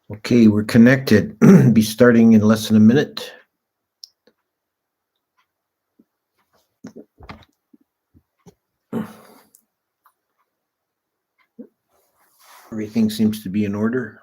Okay, we're connected. Be starting in less than a minute. Everything seems to be in order.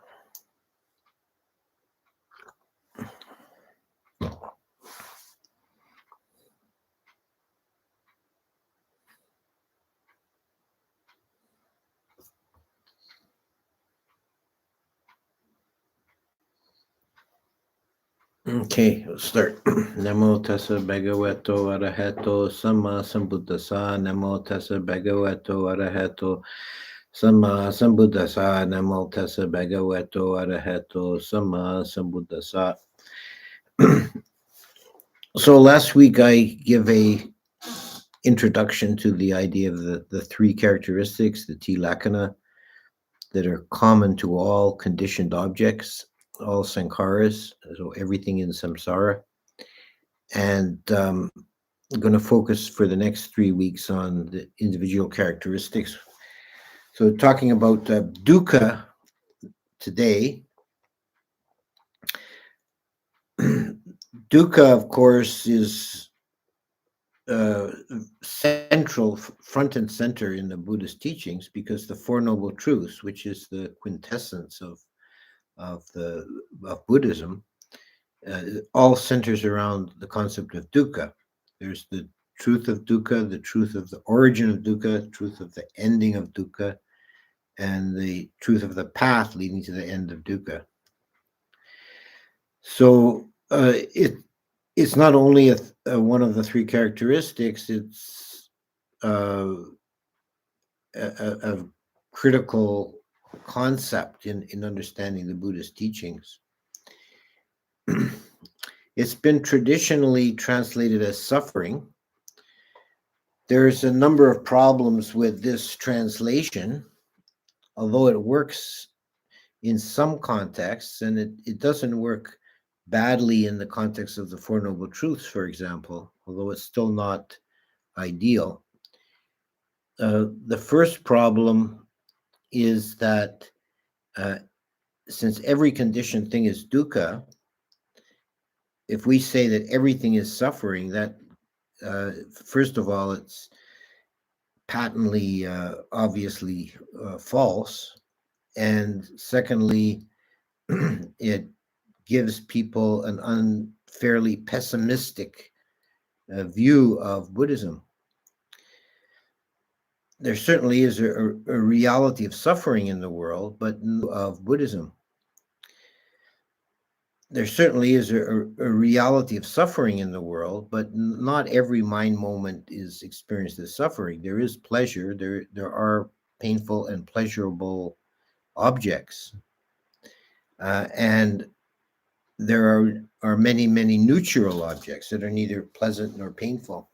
Okay, let's start. Namo tassa bhagavato arahato samma sambuddhassa. Namo tassa bhagavato arahato samma sambuddhassa. Namo tassa bhagavato arahato samma sambuddhassa. So last week I give a introduction to the idea of the three characteristics, the tilakkhana, that are common to all conditioned objects, all sankharas, so everything in samsara. And I'm going to focus for the next 3 weeks on the individual characteristics. So, talking about dukkha today, dukkha, of course, is central, front and center in the Buddhist teachings, because the Four Noble Truths, which is the quintessence of Buddhism, all centers around the concept of dukkha. There's the truth of dukkha, the truth of the origin of dukkha, truth of the ending of dukkha, and the truth of the path leading to the end of dukkha. So it's not only one of the three characteristics, it's a critical concept in understanding the Buddhist teachings. It's been traditionally translated as suffering. There's a number of problems with this translation, although it works in some contexts, and it doesn't work badly in the context of the Four Noble Truths, for example, although it's still not ideal. The first problem is that since every conditioned thing is dukkha, if we say that everything is suffering, that first of all, it's patently, obviously false. And secondly, it gives people an unfairly pessimistic view of Buddhism. There certainly is a reality of suffering in the world, but of Buddhism. There certainly is a reality of suffering in the world, but not every mind moment is experienced as suffering. There is pleasure. There are painful and pleasurable objects, and there are many neutral objects that are neither pleasant nor painful.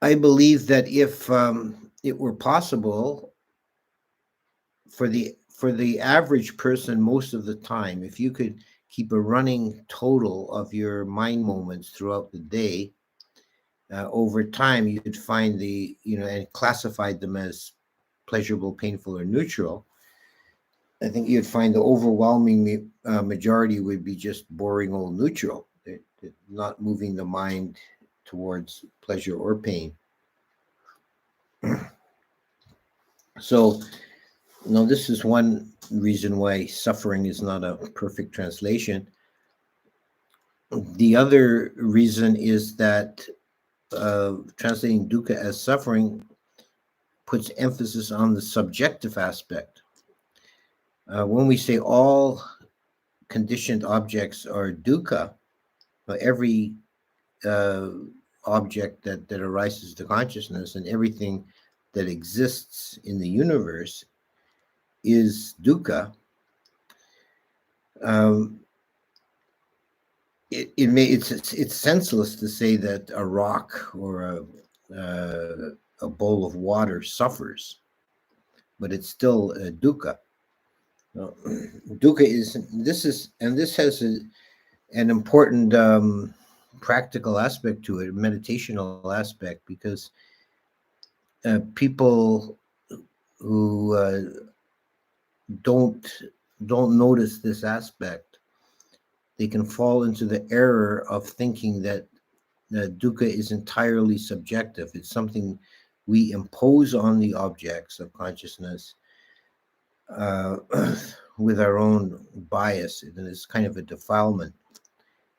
I believe that if it were possible for the average person, most of the time, if you could keep a running total of your mind moments throughout the day, over time you could find and classified them as pleasurable, painful, or neutral. I think you'd find the overwhelming majority would be just boring old neutral, not moving the mind towards pleasure or pain. So, this is one reason why suffering is not a perfect translation. The other reason is that translating dukkha as suffering puts emphasis on the subjective aspect. When we say all conditioned objects are dukkha, every object that arises to consciousness and everything that exists in the universe is dukkha. It's senseless to say that a rock or a bowl of water suffers, but it's still dukkha. Dukkha this has an important practical aspect to it, a meditational aspect, because people who don't don't notice this aspect, they can fall into the error of thinking that dukkha is entirely subjective. It's something we impose on the objects of consciousness uh, with our own bias, and it's kind of a defilement.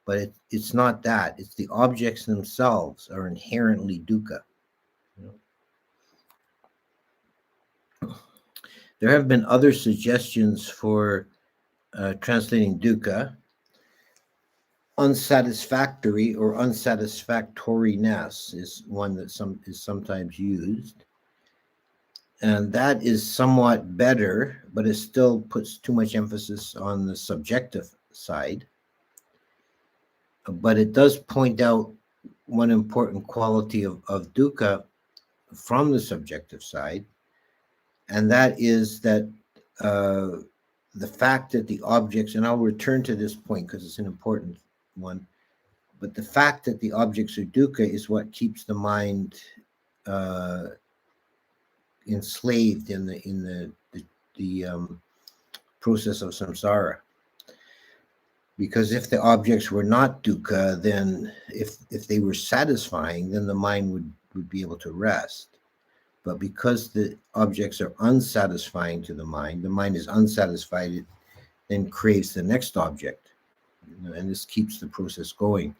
But it's not that. It's the objects themselves are inherently dukkha. You know? There have been other suggestions for translating dukkha. Unsatisfactory or unsatisfactoriness is one that is sometimes used, and that is somewhat better, but it still puts too much emphasis on the subjective side. But it does point out one important quality of dukkha from the subjective side, and that is that uh, the fact that the objects, and I'll return to this point because it's an important one, but the fact that the objects are dukkha is what keeps the mind uh, enslaved in the process of samsara. Because if the objects were not dukkha, then if they were satisfying, then the mind would be able to rest. But because the objects are unsatisfying to the mind is unsatisfied, it then craves the next object. And this keeps the process going.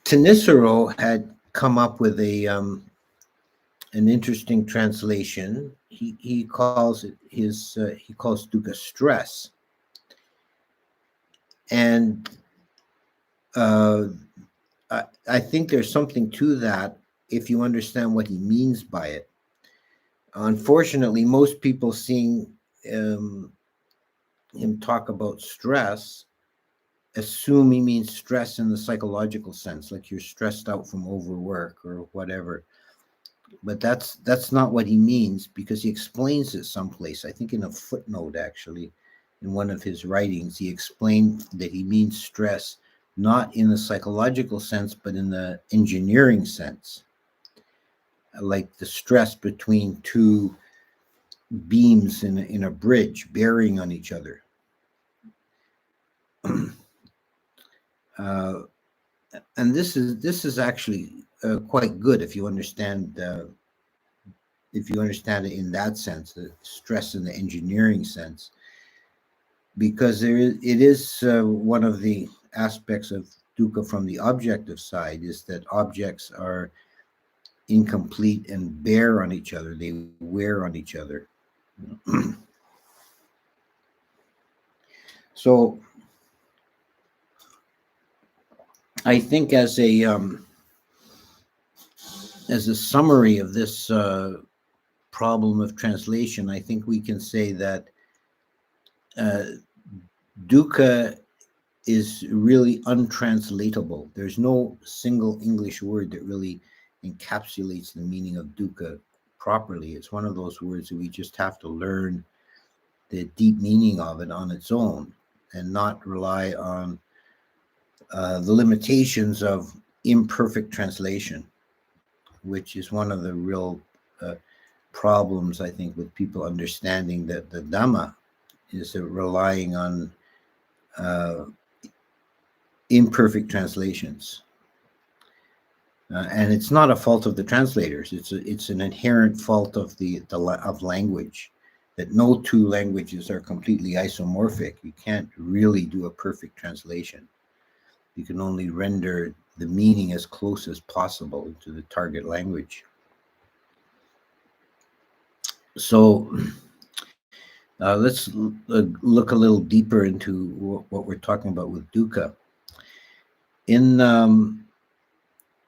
Tanisaro had come up with an interesting translation. He calls it he calls dukkha stress, and I think there's something to that if you understand what he means by it. Unfortunately, most people seeing him talk about stress assume he means stress in the psychological sense, like you're stressed out from overwork or whatever. But that's not what he means, because he explains it someplace. I think in a footnote, actually, in one of his writings, he explained that he means stress not in the psychological sense, but in the engineering sense, like the stress between two beams in a bridge bearing on each other. uh, and this is actually quite good if you understand it in that sense, the stress in the engineering sense, because it is one of the aspects of dukkha from the objective side is that objects are incomplete and bear on each other. They wear on each other. So I think as a summary of this problem of translation, I think we can say that uh, dukkha is really untranslatable. There's no single English word that really encapsulates the meaning of dukkha properly. It's one of those words that we just have to learn the deep meaning of it on its own and not rely on the limitations of imperfect translation, which is one of the real problems, I think, with people understanding that the Dhamma is relying on uh, imperfect translations. And it's not a fault of the translators. It's an inherent fault of of language, that no two languages are completely isomorphic. You can't really do a perfect translation. You can only render the meaning as close as possible to the target language. So let's look a little deeper into what we're talking about with dukkha. In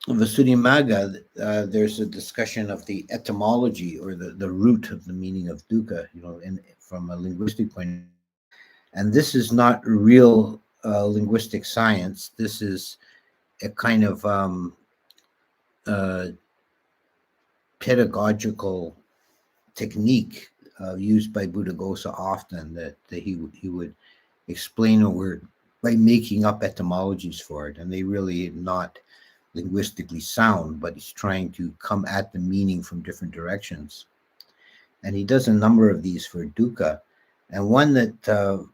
Visuddhimagga, there's a discussion of the etymology or the root of the meaning of dukkha, from a linguistic point of view. And this is not real linguistic science. This is a kind of uh, pedagogical technique used by Buddhaghosa often, that he would explain a word by making up etymologies for it, and they really not linguistically sound, but he's trying to come at the meaning from different directions. And he does a number of these for dukkha. And one that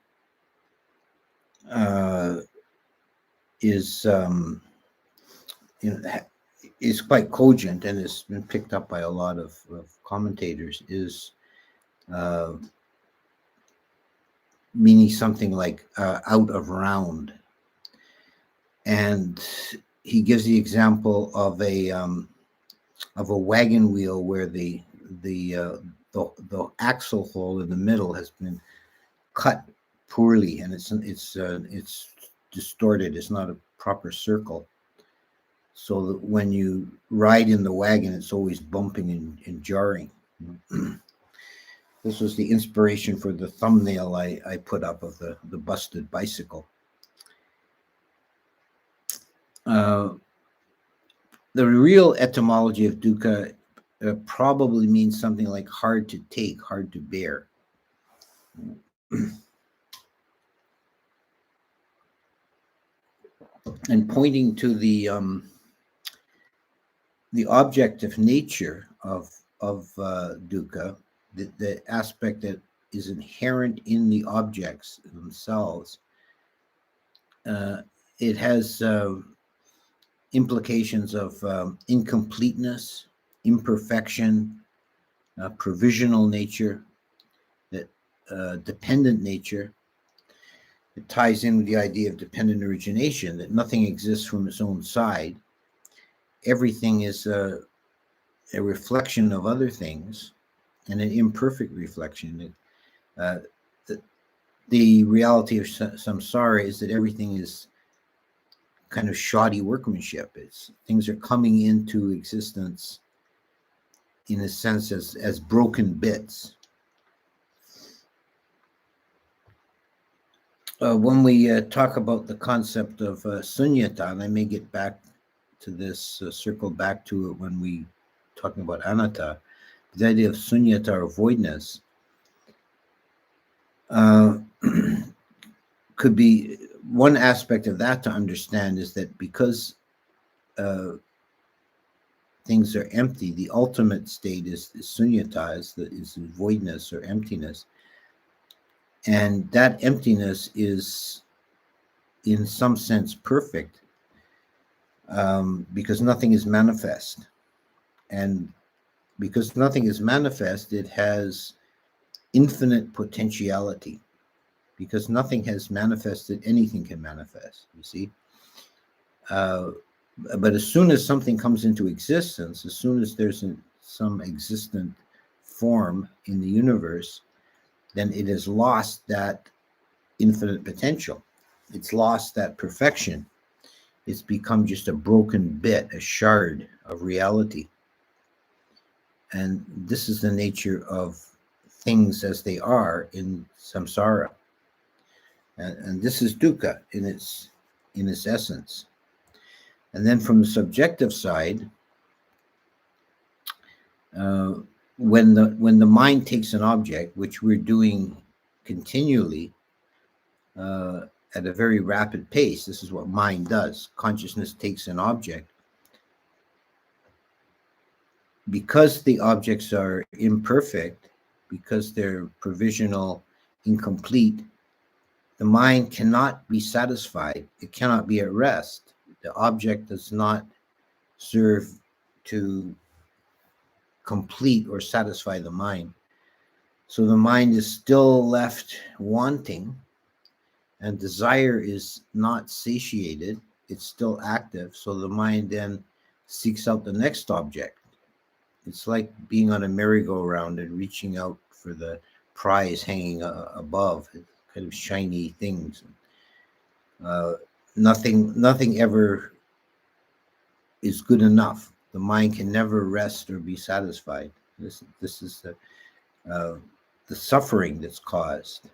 is is quite cogent and has been picked up by a lot of commentators is meaning something like out of round. And he gives the example of a wagon wheel where the axle hole in the middle has been cut poorly, and it's distorted. It's not a proper circle. So that when you ride in the wagon, it's always bumping and jarring. This was the inspiration for the thumbnail I put up of the busted bicycle. The real etymology of dukkha probably means something like hard to take, hard to bear. And pointing to the objective nature of dukkha, the aspect that is inherent in the objects themselves, it has implications of incompleteness, imperfection, provisional nature, that dependent nature. It ties in with the idea of dependent origination, that nothing exists from its own side. Everything is a reflection of other things, and an imperfect reflection. The reality of samsara is that everything is kind of shoddy workmanship. Things are coming into existence in a sense as broken bits. When we talk about the concept of sunyata, and I may get back to this, circle back to it when we talking about anatta, the idea of sunyata or voidness could be one aspect of that to understand is that because things are empty, the ultimate state is sunyata, is voidness or emptiness. And that emptiness is, in some sense, perfect because nothing is manifest. And because nothing is manifest, it has infinite potentiality. Because nothing has manifested, anything can manifest, you see. But as soon as something comes into existence, as soon as there's some existent form in the universe, then it has lost that infinite potential. It's lost that perfection. It's become just a broken bit, a shard of reality. And this is the nature of things as they are in samsara. And this is dukkha in its essence. And then from the subjective side, when the mind takes an object, which we're doing continually at a very rapid pace, this is what mind does. Consciousness takes an object. Because the objects are imperfect, because they're provisional, incomplete, the mind cannot be satisfied. It cannot be at rest. The object does not serve to complete or satisfy the mind. So the mind is still left wanting, and desire is not satiated. It's still active. So the mind then seeks out the next object. It's like being on a merry-go-round and reaching out for the prize hanging above, kind of shiny things. Nothing ever is good enough. The mind can never rest or be satisfied. This is the suffering that's caused.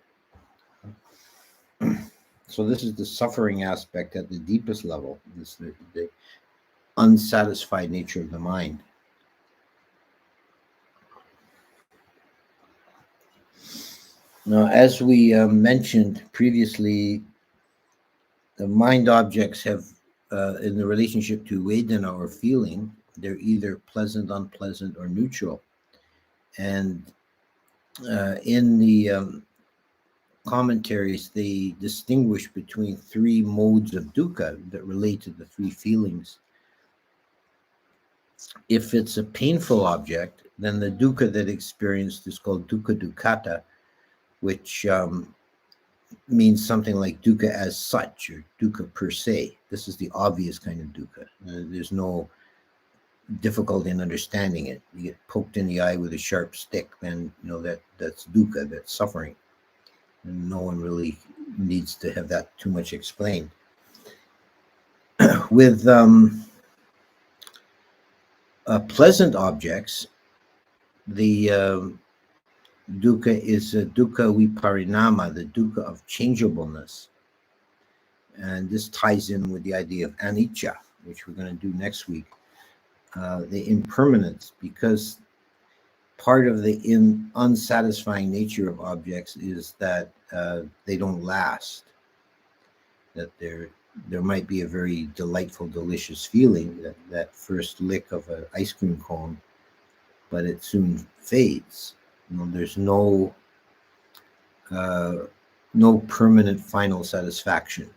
So this is the suffering aspect at the deepest level. This the unsatisfied nature of the mind. Now, as we mentioned previously, the mind objects have, in the relationship to Vedana or feeling, they're either pleasant, unpleasant, or neutral. And In the commentaries, they distinguish between three modes of dukkha that relate to the three feelings. If it's a painful object, then the dukkha that experienced is called dukkha dukkhata, which means something like dukkha as such or dukkha per se. This is the obvious kind of dukkha. There's no difficulty in understanding it. You get poked in the eye with a sharp stick, then that's dukkha, that's suffering. And no one really needs to have that too much explained. With pleasant objects, the dukkha is a dukkha viparinama, the dukkha of changeableness. And this ties in with the idea of anicca, which we're going to do next week. The impermanence, because part of the unsatisfying nature of objects is that they don't last, that there might be a very delightful, delicious feeling, that first lick of an ice cream cone, but it soon fades. There's no permanent final satisfaction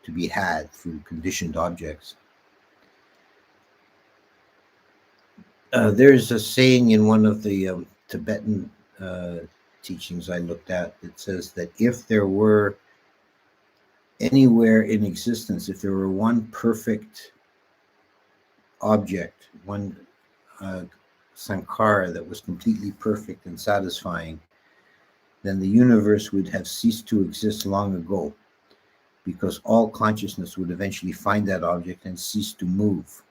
to be had through conditioned objects. There's a saying in one of the Tibetan teachings I looked at that says that if there were anywhere in existence, if there were one perfect object, one sankhara that was completely perfect and satisfying, then the universe would have ceased to exist long ago, because all consciousness would eventually find that object and cease to move.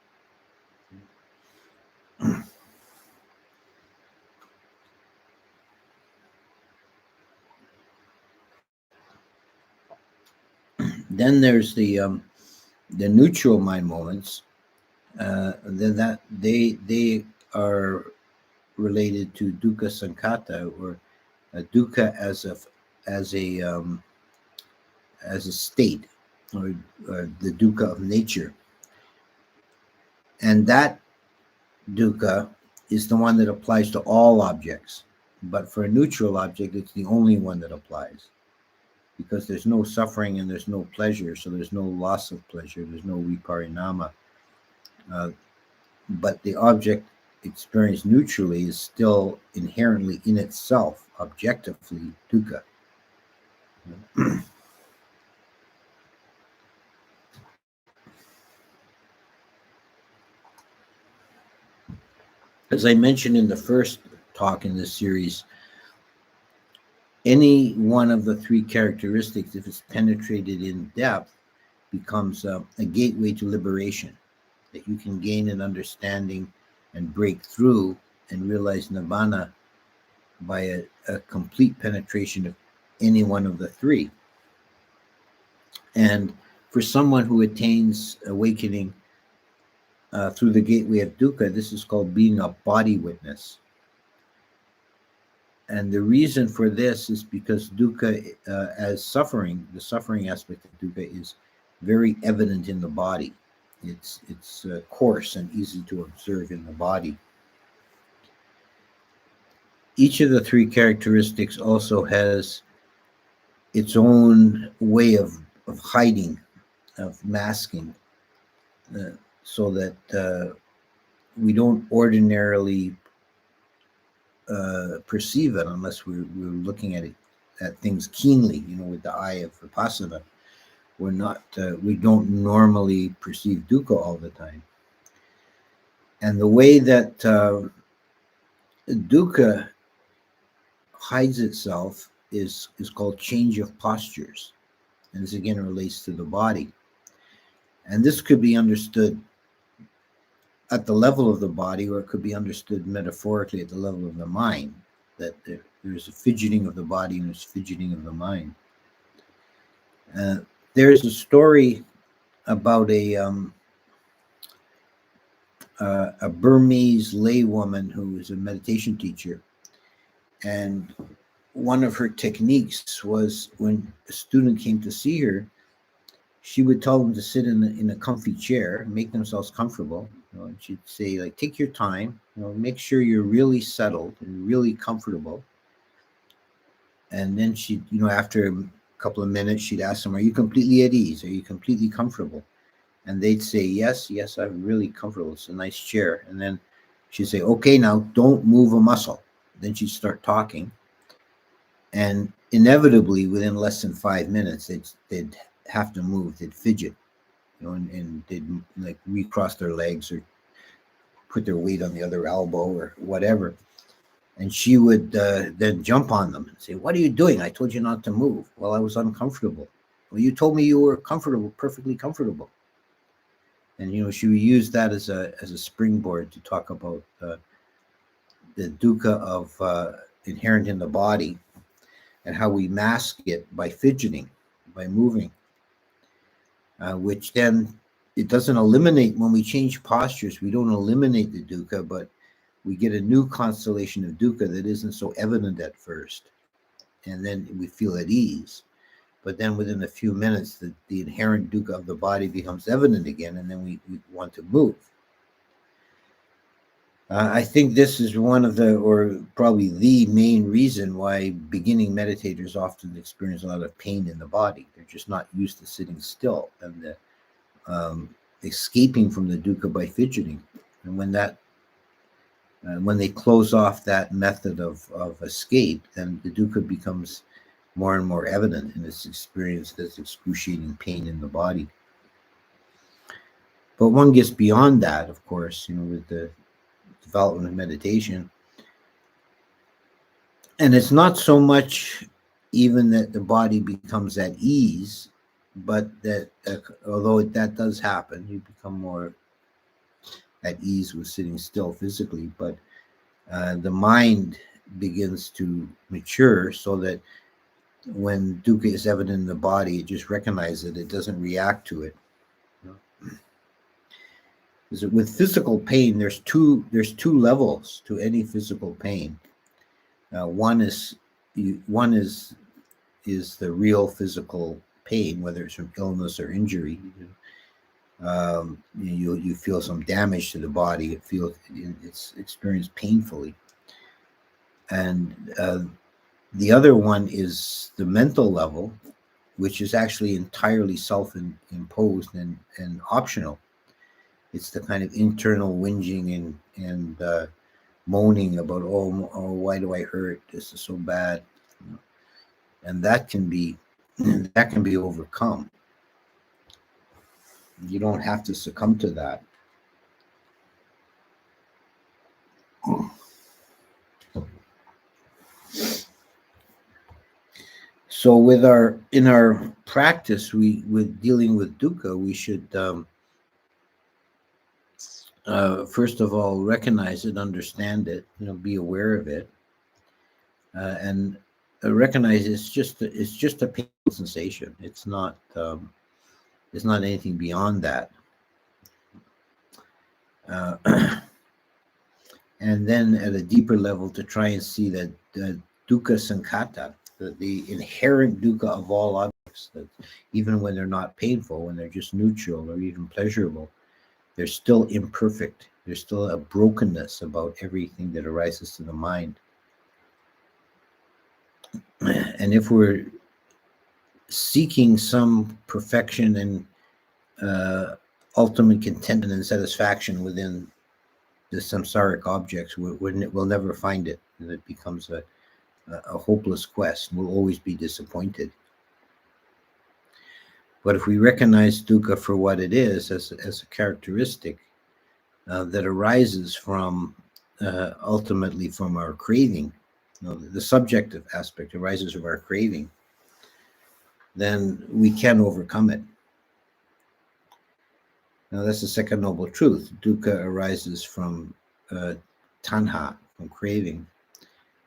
Then there's the neutral mind moments. Then that they are related to dukkha sankhata, or dukkha as a state, or the dukkha of nature, and that dukkha is the one that applies to all objects. But for a neutral object, it's the only one that applies, because there's no suffering and there's no pleasure, so there's no loss of pleasure, there's no viparinama. But the object experienced neutrally is still inherently in itself, objectively, dukkha. As I mentioned in the first talk in this series, any one of the three characteristics, if it's penetrated in depth, becomes a gateway to liberation, that you can gain an understanding and break through and realize nibbana by a complete penetration of any one of the three. And for someone who attains awakening through the gateway of dukkha, this is called being a body witness. And the reason for this is because dukkha as suffering, the suffering aspect of dukkha, is very evident in the body. It's coarse and easy to observe in the body. Each of the three characteristics also has its own way of hiding, of masking, so that we don't ordinarily perceive it unless we're looking at things keenly, with the eye of vipassana. We don't normally perceive dukkha all the time. And the way that dukkha hides itself is called change of postures. And this again relates to the body. And this could be understood at the level of the body, or it could be understood metaphorically at the level of the mind, that there's a fidgeting of the body and there's fidgeting of the mind. There's a story about a Burmese laywoman who was a meditation teacher. And one of her techniques was, when a student came to see her, she would tell them to sit in a comfy chair, make themselves comfortable. And she'd say, like, take your time, make sure you're really settled and really comfortable. And then she, after a couple of minutes, she'd ask them, "Are you completely at ease? Are you completely comfortable?" And they'd say, "Yes, yes, I'm really comfortable. It's a nice chair." And then she'd say, "Okay, now don't move a muscle." Then she'd start talking, and inevitably, within less than 5 minutes, they'd have to move. They'd fidget, and they'd like recross their legs or put their weight on the other elbow or whatever. And she would then jump on them and say, "What are you doing? I told you not to move." "Well, I was uncomfortable." "Well, you told me you were comfortable, perfectly comfortable." And she would use that as a springboard to talk about the dukkha of inherent in the body and how we mask it by fidgeting, by moving, which then it doesn't eliminate when we change postures. We don't eliminate the dukkha, but we get a new constellation of dukkha that isn't so evident at first, and then we feel at ease. But then within a few minutes, the inherent dukkha of the body becomes evident again, and then we want to move. I think this is one of the, or probably the main reason why beginning meditators often experience a lot of pain in the body. They're just not used to sitting still and escaping from the dukkha by fidgeting. And when they close off that method of escape, then the dukkha becomes more and more evident in its experience as excruciating pain in the body. But one gets beyond that, of course, with the development of meditation. And it's not so much even that the body becomes at ease, but that although that does happen, you become more at ease with sitting still physically, but the mind begins to mature so that when dukkha is evident in the body, it just recognizes it. It doesn't react to it. With physical pain, there's two levels to any physical pain. One is the real physical pain, whether it's from illness or injury. You feel some damage to the body. It's experienced painfully, and the other one is the mental level, which is actually entirely self-imposed and optional. It's the kind of internal whinging and moaning about, oh, why do I hurt? This is so bad, and that can be overcome. You don't have to succumb to that. So in our practice, with dealing with dukkha, we should first of all recognize it, understand it, be aware of it, and recognize it's just a painful sensation. It's not anything beyond that. And then at a deeper level, to try and see that dukkha sankhata, the inherent dukkha of all objects, that even when they're not painful, when they're just neutral or even pleasurable, they're still imperfect. There's still a brokenness about everything that arises to the mind. And if we're seeking some perfection and ultimate contentment and satisfaction within the samsaric objects, we'll never find it. And it becomes a hopeless quest. We'll always be disappointed. But if we recognize dukkha for what it is, as a characteristic that arises from ultimately from our craving, the subjective aspect arises from our craving, then we can overcome it. Now that's the second noble truth. Dukkha arises from tanha, from craving.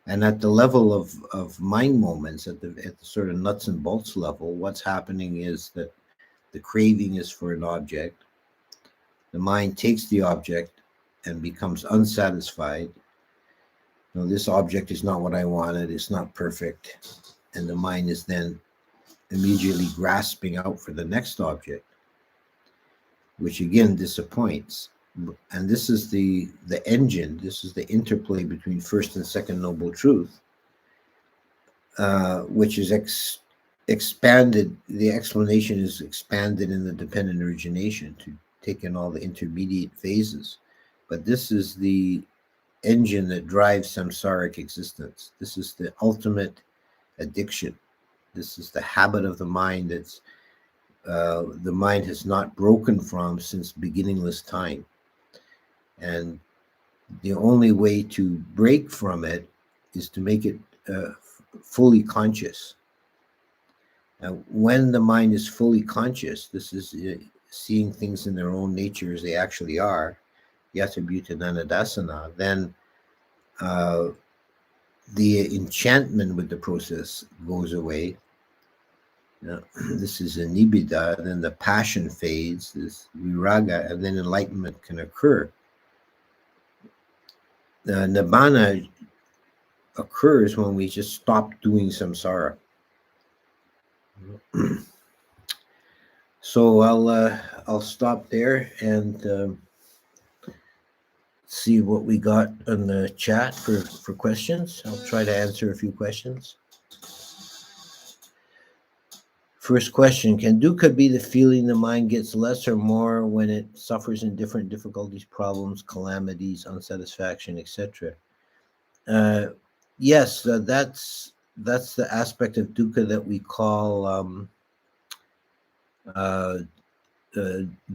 And at the level of mind moments, at the sort of nuts and bolts level, what's happening is that the craving is for an object. The mind takes the object and becomes unsatisfied. This object is not what I wanted. It's not perfect. And the mind is then immediately grasping out for the next object, which again disappoints. And this is the engine. This is the interplay between first and second noble truth. which is expanded. The explanation is expanded in the dependent origination to take in all the intermediate phases. But this is the engine that drives samsaric existence. This is the ultimate addiction. This is the habit of the mind that's the mind has not broken from since beginningless time. And the only way to break from it is to make it fully conscious. Now, when the mind is fully conscious, this is seeing things in their own nature as they actually are, yata bhuta nanadasana, then the enchantment with the process goes away. This is a nibbida, then the passion fades, this viraga, and then enlightenment can occur. The nibbana occurs when we just stop doing samsara. So I'll stop there and see what we got on the chat for questions. I'll try to answer a few questions. First question, can dukkha be the feeling the mind gets less or more when it suffers in different difficulties, problems, calamities, unsatisfaction, etc.? Yes, that's the aspect of dukkha that we call dukkha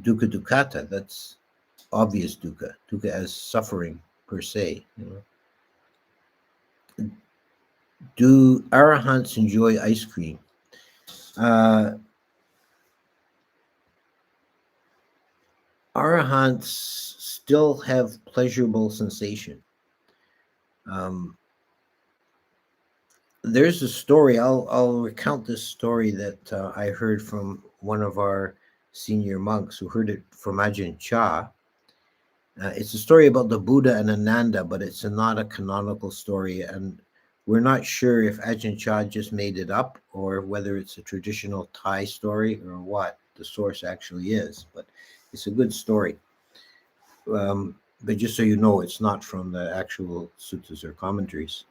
dukkhata. That's obvious dukkha as suffering per se. Do arahants enjoy ice cream? Arahants still have pleasurable sensation. There's a story. I'll recount this story that I heard from one of our senior monks who heard it from Ajahn Chah. It's a story about the Buddha and Ananda, but it's not a canonical story, and we're not sure if Ajahn Chah just made it up or whether it's a traditional Thai story or what the source actually is. But it's a good story. But just so you know, it's not from the actual suttas or commentaries.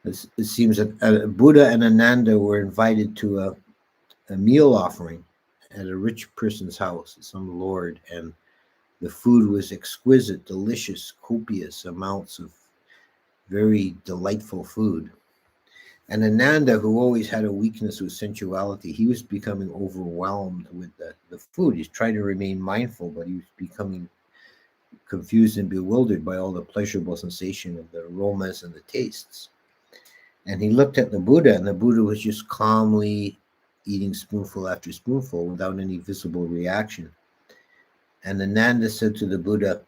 It seems that Buddha and Ananda were invited to a meal offering at a rich person's house, some lord, and the food was exquisite, delicious, copious amounts of very delightful food. And Ananda, who always had a weakness with sensuality, he was becoming overwhelmed with the food. He's trying to remain mindful, but he was becoming confused and bewildered by all the pleasurable sensation of the aromas and the tastes. And he looked at the Buddha, and the Buddha was just calmly eating spoonful after spoonful without any visible reaction. And Ananda said to the Buddha,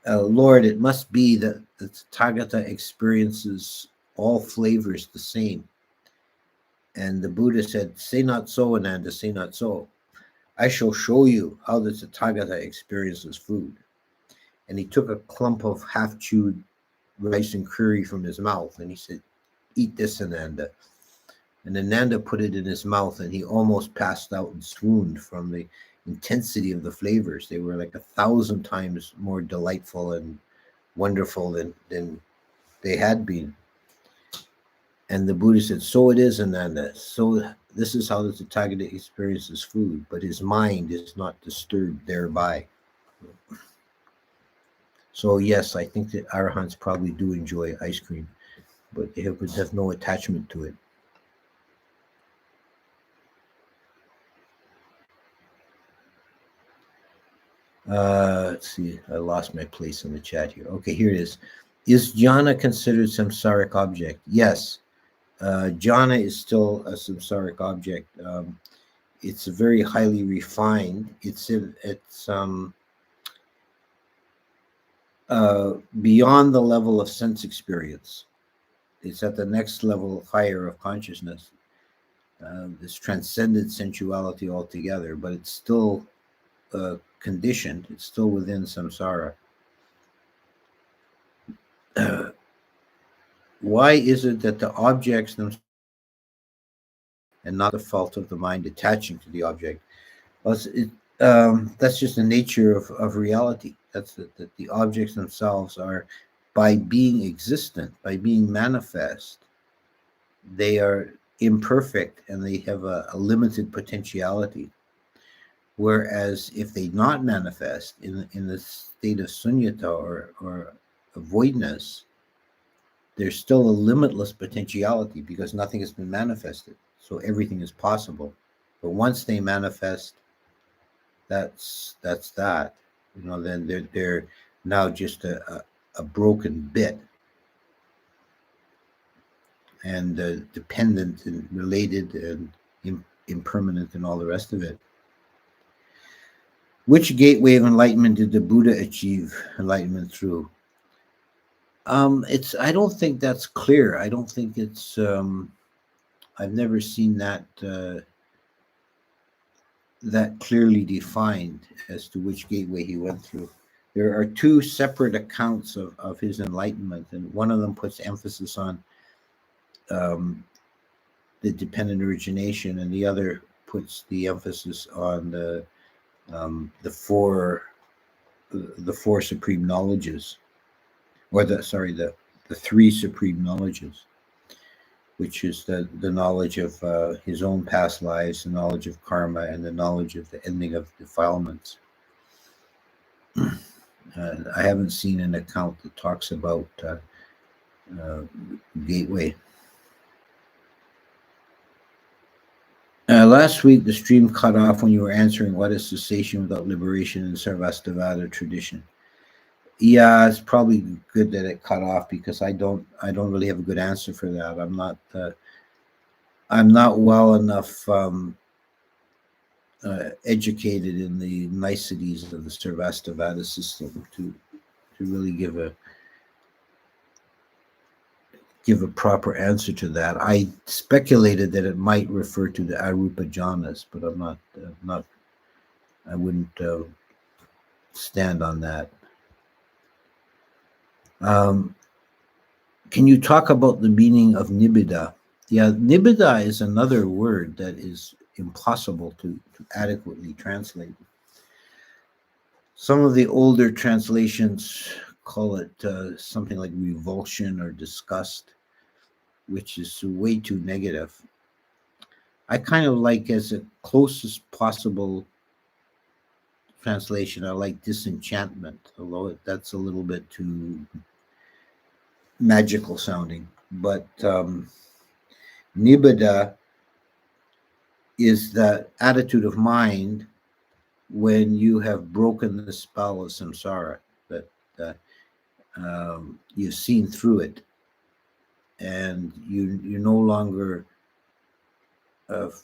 Lord, it must be that the Tathagata experiences all flavors the same. And the Buddha said, say not so, Ananda, say not so. I shall show you how the Tathagata experiences food. And he took a clump of half-chewed rice and curry from his mouth, and he said, eat this, Ananda. And Ananda put it in his mouth, and he almost passed out and swooned from the intensity of the flavors. They were like 1,000 times more delightful and wonderful than they had been. And the Buddha said, so it is, Ananda. So this is how the Tathagata experiences food, but his mind is not disturbed thereby. So yes, I think that arahants probably do enjoy ice cream, but they would have no attachment to it. Let's see, I lost my place in the chat here. Okay, here it is. Is jhana considered samsaric object? Yes. Jhana is still a samsaric object. It's very highly refined. It's beyond the level of sense experience. It's at the next level higher of consciousness. This transcended sensuality altogether, but it's still conditioned. It's still within samsara. Why is it that the objects themselves and not the fault of the mind attaching to the object? Well, that's just the nature of reality. That's that the objects themselves are, by being existent, by being manifest, they are imperfect and they have a limited potentiality. Whereas if they not manifest in the state of sunyata or avoidness, there's still a limitless potentiality because nothing has been manifested. So everything is possible. But once they manifest, that's that. Then they're now just a broken bit and dependent and related and impermanent and all the rest of it. Which gateway of enlightenment did the Buddha achieve enlightenment through? I don't think that's clear. I don't think it's. I've never seen that clearly defined as to which gateway he went through. There are two separate accounts of his enlightenment, and one of them puts emphasis on the dependent origination, and the other puts the emphasis on the four supreme knowledges, or the three supreme knowledges, which is the knowledge of his own past lives, the knowledge of karma, and the knowledge of the ending of defilements. I haven't seen an account that talks about gateway. Last week, the stream cut off when you were answering what is cessation without liberation in Sarvastivada tradition. Yeah, it's probably good that it cut off because I don't really have a good answer for that. I'm not well enough educated in the niceties of the Sarvastivada system to really give a proper answer to that. I speculated that it might refer to the Arupa jhanas, but I wouldn't stand on that. Can you talk about the meaning of nibbida? Yeah, nibbida is another word that is impossible to adequately translate. Some of the older translations call it something like revulsion or disgust, which is way too negative. I kind of like, as a closest possible translation, I like disenchantment, although that's a little bit too magical sounding. But nibbida is the attitude of mind when you have broken the spell of samsara, that you've seen through it, and you no longer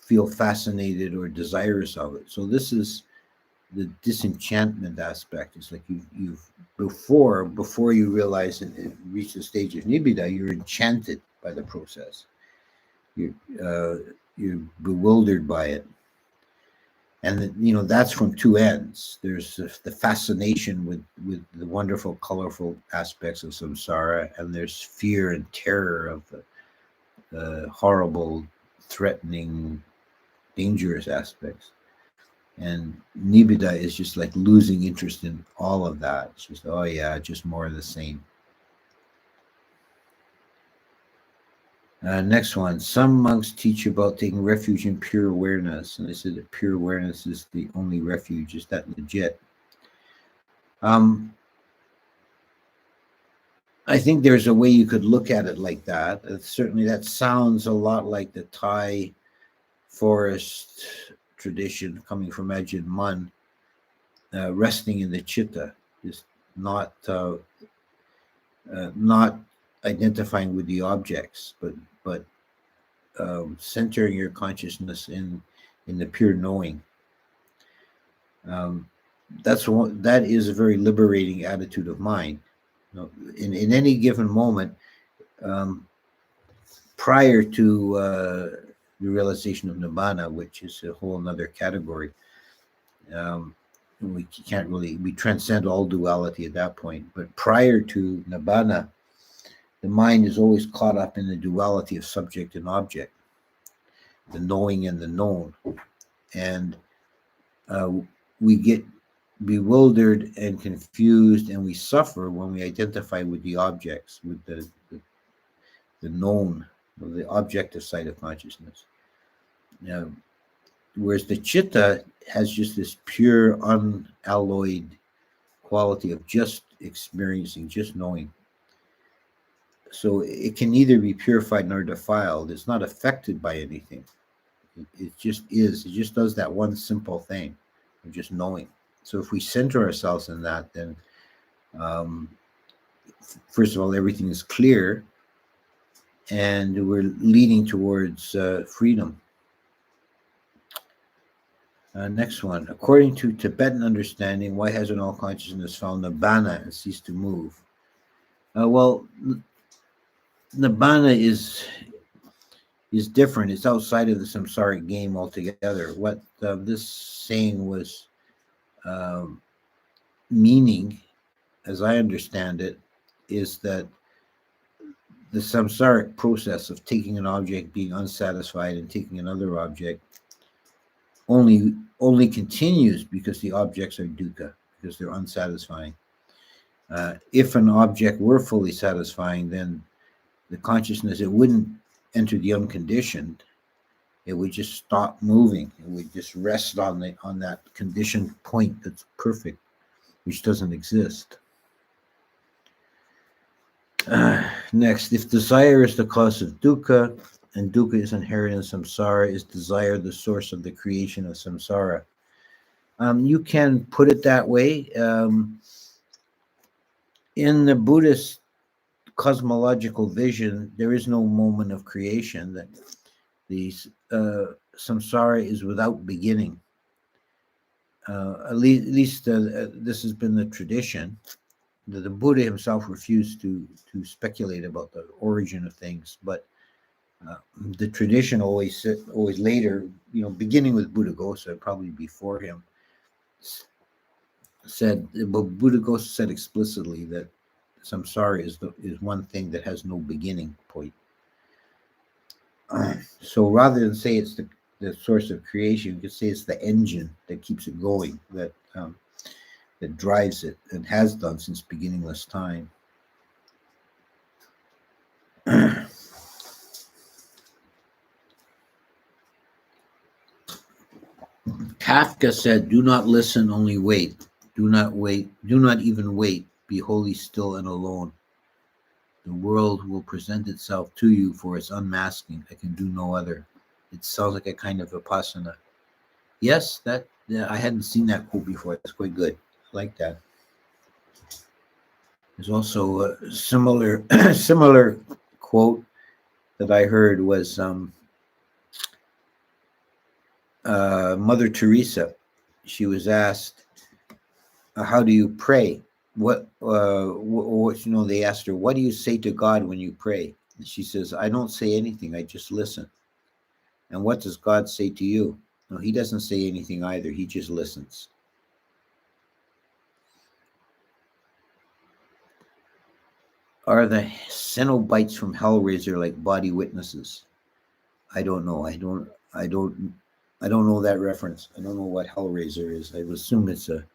feel fascinated or desirous of it. So this is the disenchantment aspect. It's like you've before you realize and reach the stage of nibbida, you're enchanted by the process. You're bewildered by it, and that's from two ends. There's the fascination with the wonderful, colorful aspects of samsara, and there's fear and terror of the horrible, threatening, dangerous aspects. And nibbida is just like losing interest in all of that. It's just, oh yeah, just more of the same. Next one. Some monks teach about taking refuge in pure awareness, and they said that pure awareness is the only refuge. Is that legit? I think there's a way you could look at it like that. Certainly, that sounds a lot like the Thai forest tradition coming from Ajahn Mun, resting in the chitta, just not identifying with the objects, but centering your consciousness in the pure knowing. That is a very liberating attitude of mind. In any given moment, prior to the realization of nibbana, which is a whole other category, we transcend all duality at that point. But prior to nibbana, the mind is always caught up in the duality of subject and object, the knowing and the known. And we get bewildered and confused, and we suffer when we identify with the objects, with the known the objective side of consciousness. Now, whereas the chitta has just this pure, unalloyed quality of just experiencing, just knowing. So it can neither be purified nor defiled. It's not affected by anything. It just is. It just does that one simple thing of just knowing. So if we center ourselves in that, then um, first of all, everything is clear, and we're leading towards freedom. Next one. According to Tibetan understanding, why hasn't all consciousness found nibbana and ceased to move? Well, nibbana is different. It's outside of the samsaric game altogether. What this saying was meaning, as I understand it, is that the samsaric process of taking an object, being unsatisfied, and taking another object only continues because the objects are dukkha, because they're unsatisfying. If an object were fully satisfying, then the consciousness, it wouldn't enter the unconditioned. It would just stop moving. It would just rest on that conditioned point that's perfect, which doesn't exist. Next, if desire is the cause of dukkha, and dukkha is inherent in samsara, is desire the source of the creation of samsara? You can put it that way. In the Buddhist cosmological vision, there is no moment of creation. That the samsara is without beginning. At least this has been the tradition. The Buddha himself refused to speculate about the origin of things, but the tradition always later, beginning with Buddhaghosa, probably before him, said, but Buddhaghosa said explicitly that samsara is one thing that has no beginning point. So rather than say it's the source of creation, you could say it's the engine that keeps it going, that drives it, and has done since beginningless time. Kafka said, "Do not listen, only wait. Do not wait. Do not even wait. Be wholly still and alone. The world will present itself to you for its unmasking. I can do no other." It sounds like a kind of vipassana. Yes, I hadn't seen that quote before. That's quite good. I like that. There's also a similar similar quote that I heard was Mother Teresa. She was asked, "How do you pray?" They asked her, "What do you say to God when you pray?" And she says, "I don't say anything. I just listen." "And what does God say to you?" "No, he doesn't say anything either. He just listens." Are the Cenobites from Hellraiser like body witnesses? I don't know. I don't know that reference. I don't know what Hellraiser is. I would assume it's a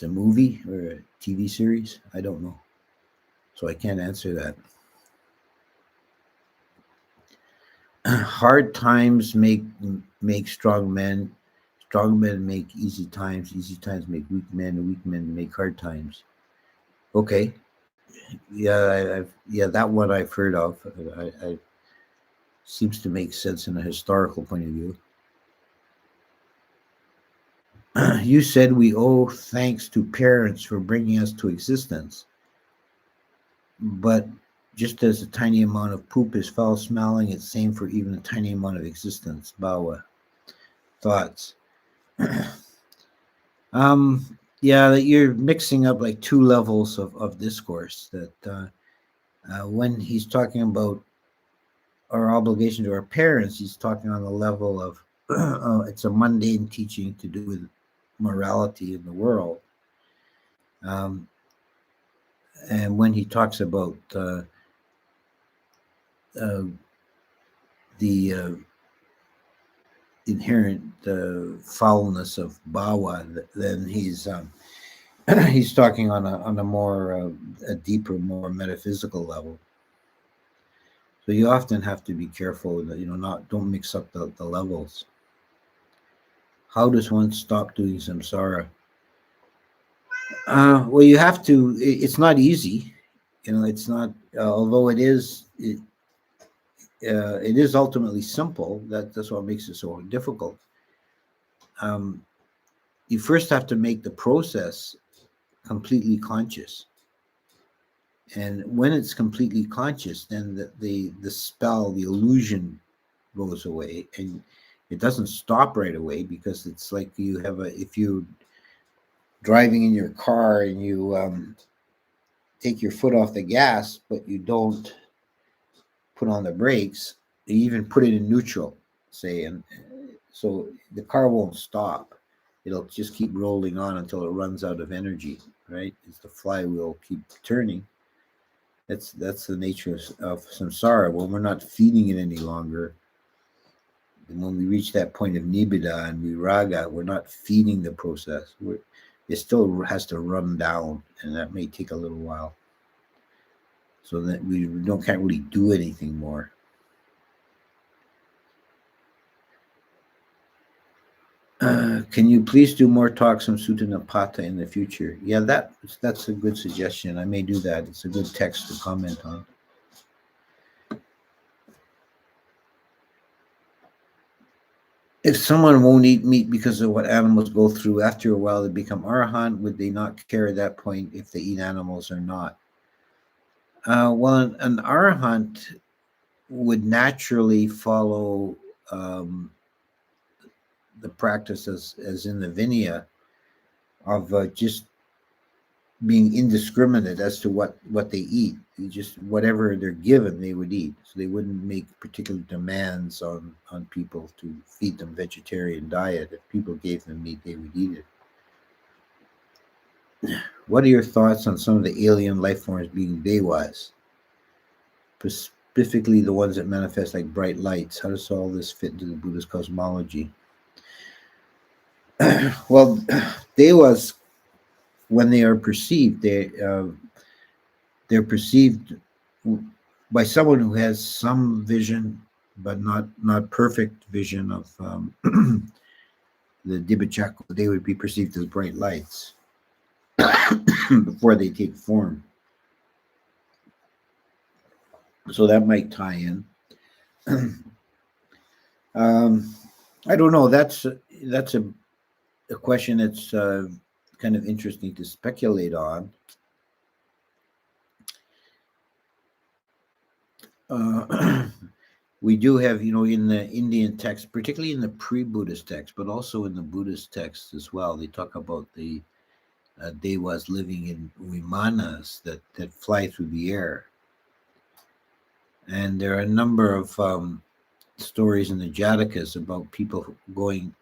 movie or a TV series. I don't know. So I can't answer that. Hard times make strong men. Strong men make easy times. Easy times make weak men. And weak men make hard times. Okay. Yeah, that one I've heard of. I seems to make sense in a historical point of view. You said we owe thanks to parents for bringing us to existence, but just as a tiny amount of poop is foul smelling, it's same for even a tiny amount of existence. Bawa. Thoughts? Yeah, you're mixing up like two levels of discourse. That when he's talking about our obligation to our parents, he's talking on the level of it's a mundane teaching to do with morality in the world. And when he talks about the inherent foulness of bhava, then he's he's talking on a more a deeper, more metaphysical level. So you often have to be careful that not don't mix up the levels. How does one stop doing samsara? Well, you have to. It's not easy. It's not. Although it is ultimately simple. That's what makes it so difficult. Um, you first have to make the process completely conscious, and when it's completely conscious, then the spell, the illusion, goes away, and it doesn't stop right away, because it's like if you driving in your car and you take your foot off the gas, but you don't put on the brakes. You even put it in neutral, say, and so the car won't stop. It'll just keep rolling on until it runs out of energy. Right? As the flywheel keep turning. That's the nature of samsara. When we're not feeding it any longer, and when we reach that point of nibbida and viraga, we're not feeding the process. It still has to run down, and that may take a little while. So that we can't really do anything more. Can you please do more talks on Sutta Nipata in the future? Yeah, that's a good suggestion. I may do that. It's a good text to comment on. If someone won't eat meat because of what animals go through, after a while they become arahant. Would they not care at that point if they eat animals or not? Well, an arahant would naturally follow the practice as in the Vinaya of just being indiscriminate as to what they eat. Just whatever they're given, they would eat. So they wouldn't make particular demands on people to feed them vegetarian diet. If people gave them meat, they would eat it. What are your thoughts on some of the alien life forms being dewas, specifically the ones that manifest like bright lights? How does all this fit into the Buddhist cosmology? Well, dewas, when they are perceived, they're perceived by someone who has some vision, but not perfect vision of the Dibachaka. They would be perceived as bright lights before they take form. So that might tie in. I don't know. That's a question that's kind of interesting to speculate on. We do have, in the Indian text, particularly in the pre-Buddhist text, but also in the Buddhist texts as well, they talk about the devas living in vimanas that fly through the air. And there are a number of stories in the Jatakas about people going,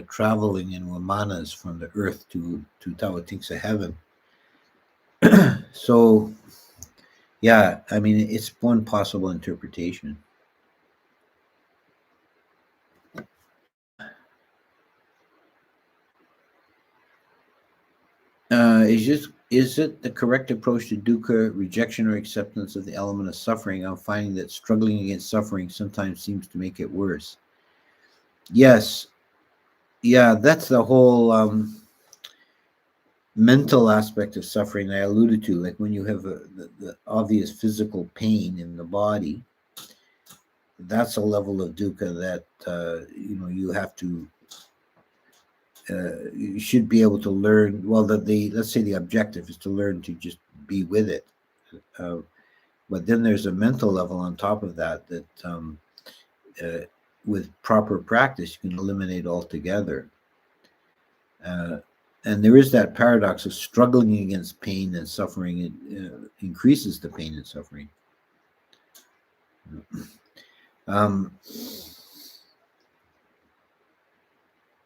traveling in vimanas from the earth to Tawatingsa heaven. So, yeah, I mean, it's one possible interpretation. Is it the correct approach to dukkha, rejection or acceptance of the element of suffering? I'm finding that struggling against suffering sometimes seems to make it worse. Yes, yeah, that's the whole mental aspect of suffering I alluded to. Like when you have the obvious physical pain in the body, that's a level of dukkha that you have to. You should be able to learn. Well, let's say the objective is to learn to just be with it. Uh, but then there's a mental level on top of that uh, with proper practice you can eliminate altogether. Uh, and there is that paradox of struggling against pain and suffering. It increases the pain and suffering. Um,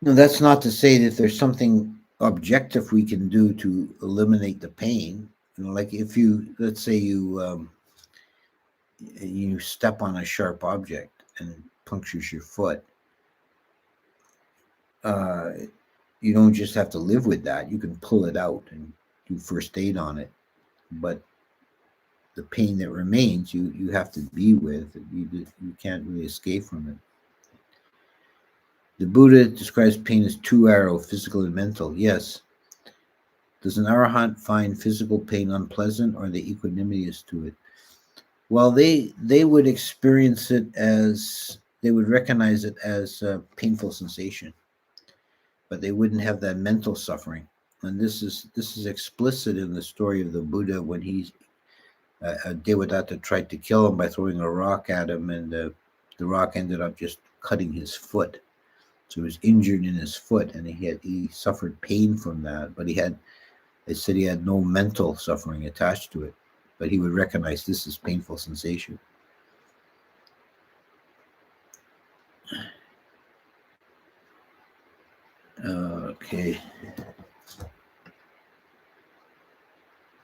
no, that's not to say that there's something objective we can do to eliminate the pain. Like if let's say you step on a sharp object and punctures your foot. Uh, you don't just have to live with that. You can pull it out and do first aid on it. But the pain that remains, you have to be with. You can't really escape from it. The Buddha describes pain as two arrows, physical and mental. Yes. Does an arahant find physical pain unpleasant, or the equanimous to it? Well, they would experience it as, they would recognize it as a painful sensation, but they wouldn't have that mental suffering. And this is explicit in the story of the Buddha when Devadatta tried to kill him by throwing a rock at him, and the rock ended up just cutting his foot. So he was injured in his foot, and he suffered pain from that. But they said he had no mental suffering attached to it, but he would recognize this as painful sensation. Okay.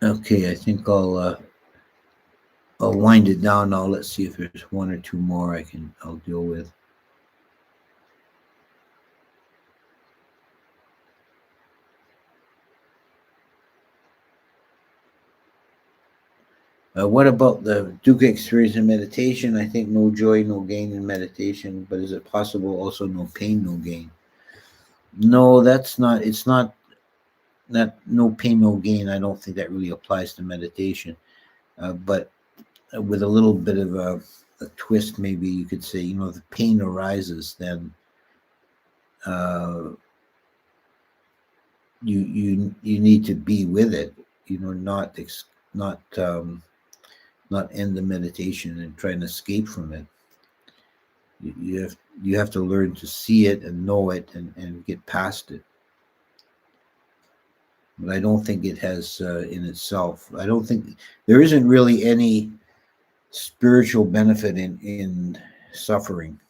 Okay, I think I'll wind it down now. Let's see if there's one or two more I'll deal with. What about the dukkha experience in meditation? I think no joy, no gain in meditation, but is it possible also no pain, no gain? No, that's not. It's not that no pain, no gain. I don't think that really applies to meditation. But with a little bit of a twist, maybe you could say, if the pain arises, then you need to be with it. Not end the meditation and try and escape from it. You have to learn to see it and know it and get past it. But I don't think it has in itself. I don't think there isn't really any spiritual benefit in suffering.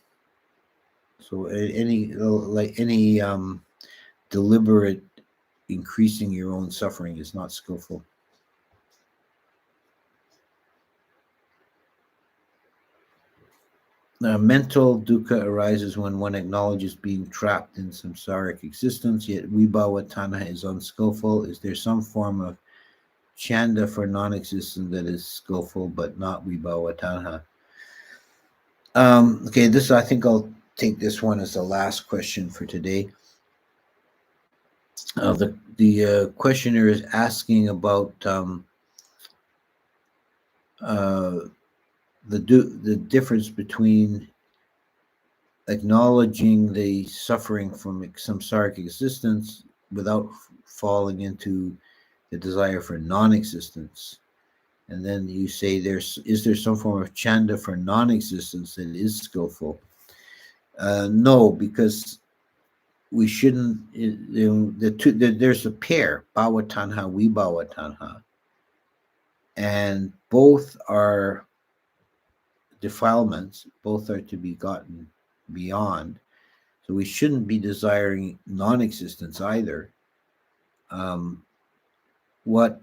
So any deliberate increasing your own suffering is not skillful. Mental dukkha arises when one acknowledges being trapped in samsaric existence, yet vibhava tanha is unskillful. Is there some form of chanda for non-existence that is skillful but not vibhava tanha? Okay, I think I'll take this one as the last question for today. The questioner is asking about the difference between acknowledging the suffering from samsaric existence without falling into the desire for non-existence. And then you say, is there some form of chanda for non-existence that is skillful? No, because we shouldn't. There's a pair, bhava tanha, vibhava tanha, and both are defilements. Both are to be gotten beyond. So we shouldn't be desiring non-existence either. What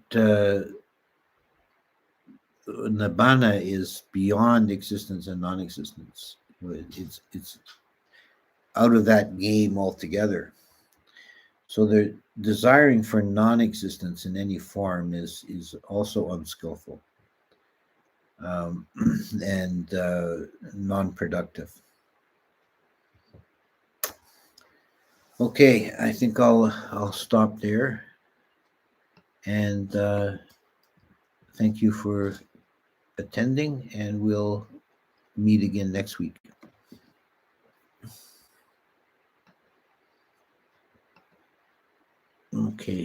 nibbana is beyond existence and non-existence. It's out of that game altogether. So the desiring for non-existence in any form is also unskillful and non-productive. Okay, I think I'll stop there, and thank you for attending, and we'll meet again next week. Okay.